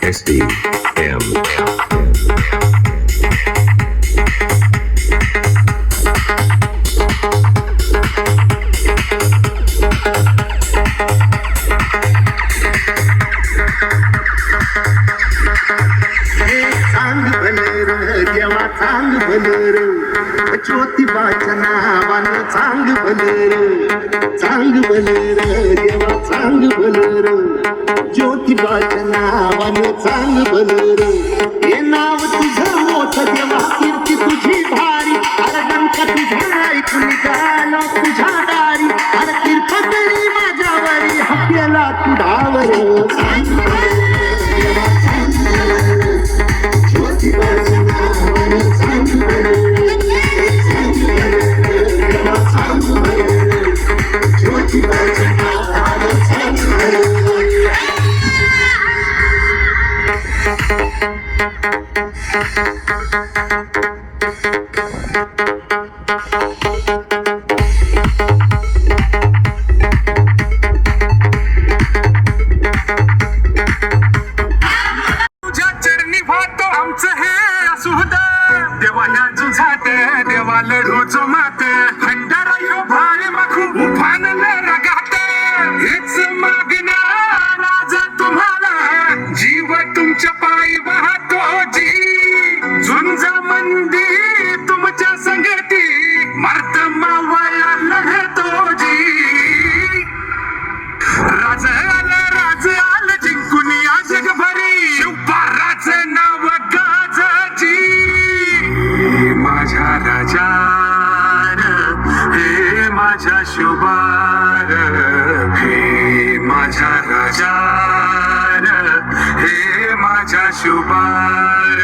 SDM. चांग भलेर देवा चांग भलेर ज्योतिबाच्या नावानं चांग भलेर देवा चांग भलेर ज्योतिबाच्या नावानं चांग भलेर हे नाव तुझं मोठं देवा कीर्ती तुझी भारी अरे गणका तुझ्या ऐकून निघाला तुझ्या दारी अरे कृपा तरी माझ्यावरी हप्याला तू डावर चांग भलेर देवा चांग भलेर ज्योतिबाच्या नावानं चांग भलेर चांग भलेर ज्योतिबाच्या नावानं चांग भलेर तुझ्या चरणी वाहतो आमचं हे असुद देवा ह्या जुझात देवा लढूचो मात खंडारा ह्यो भारे माखू उफान रगात हेच मागण्या राजा तुम्हाला जीव तुमच्या पायी वाहतो जी झुंजा मंदी तुमच्या संगती मर्द मावळा लढतो जी राज आलं जिंकून या जगभरी शिवबाराच नाव गाजाची माझ्या राजार हे माझ्या शुभार हे माझ्या राजार हे माझ्या शुभार